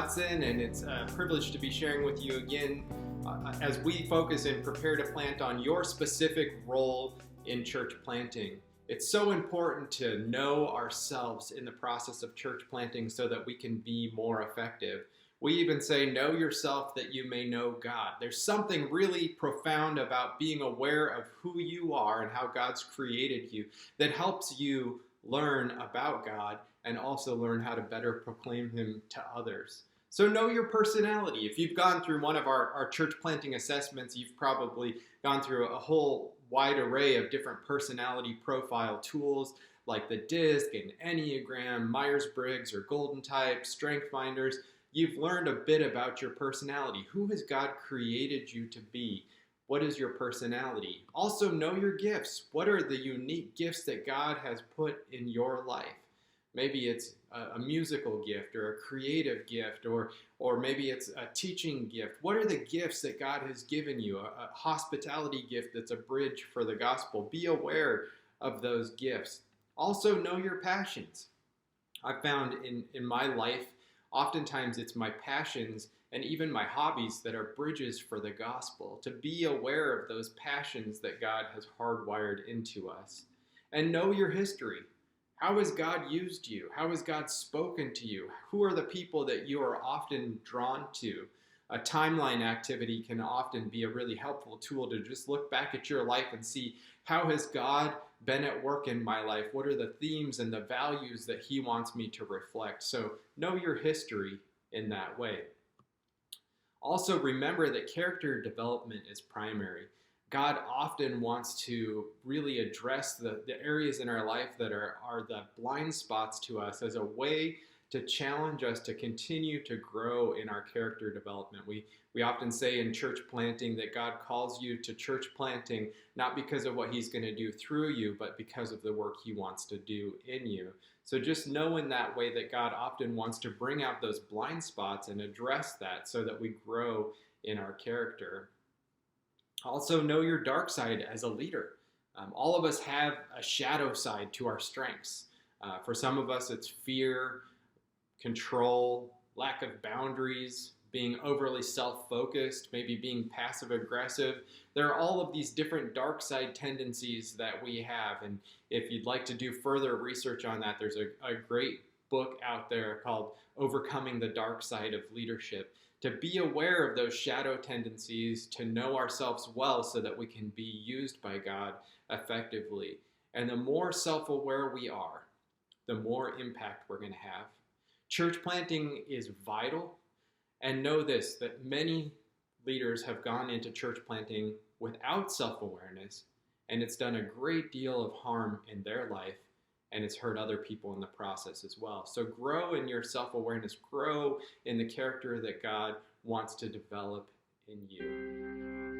Watson, and it's a privilege to be sharing with you again as we focus and prepare to plant on your specific role in church planting. It's so important to know ourselves in the process of church planting so that we can be more effective. We even say, know yourself that you may know God. There's something really profound about being aware of who you are and how God's created you that helps you learn about God and also learn how to better proclaim Him to others. So know your personality. If you've gone through one of our church planting assessments, you've probably gone through a whole wide array of different personality profile tools like the DISC and Enneagram, Myers-Briggs or Golden Type, Strength Finders. You've learned a bit about your personality. Who has God created you to be? What is your personality? Also, know your gifts. What are the unique gifts that God has put in your life? Maybe it's a musical gift or a creative gift, or maybe it's a teaching gift. What are the gifts that God has given you? A hospitality gift that's a bridge for the gospel. Be aware of those gifts. Also, know your passions. I've found in my life, oftentimes it's my passions and even my hobbies that are bridges for the gospel, to be aware of those passions that God has hardwired into us. And know your history. How has God used you? How has God spoken to you? Who are the people that you are often drawn to? A timeline activity can often be a really helpful tool to just look back at your life and see, how has God been at work in my life? What are the themes and the values that He wants me to reflect? So know your history in that way. Also, remember that character development is primary. God often wants to really address the areas in our life that are the blind spots to us as a way to challenge us to continue to grow in our character development. We often say in church planting that God calls you to church planting not because of what He's going to do through you, but because of the work He wants to do in you. So just know in that way that God often wants to bring out those blind spots and address that so that we grow in our character. Also, know your dark side as a leader. All of us have a shadow side to our strengths. For some of us, it's fear, control, lack of boundaries, being overly self-focused, maybe being passive-aggressive. There are all of these different dark side tendencies that we have. And if you'd like to do further research on that, there's a great book out there called Overcoming the Dark Side of Leadership, to be aware of those shadow tendencies, to know ourselves well so that we can be used by God effectively. And the more self-aware we are, the more impact we're going to have. Church planting is vital. And know this, that many leaders have gone into church planting without self-awareness, and it's done a great deal of harm in their life, and it's hurt other people in the process as well. So grow in your self-awareness, grow in the character that God wants to develop in you.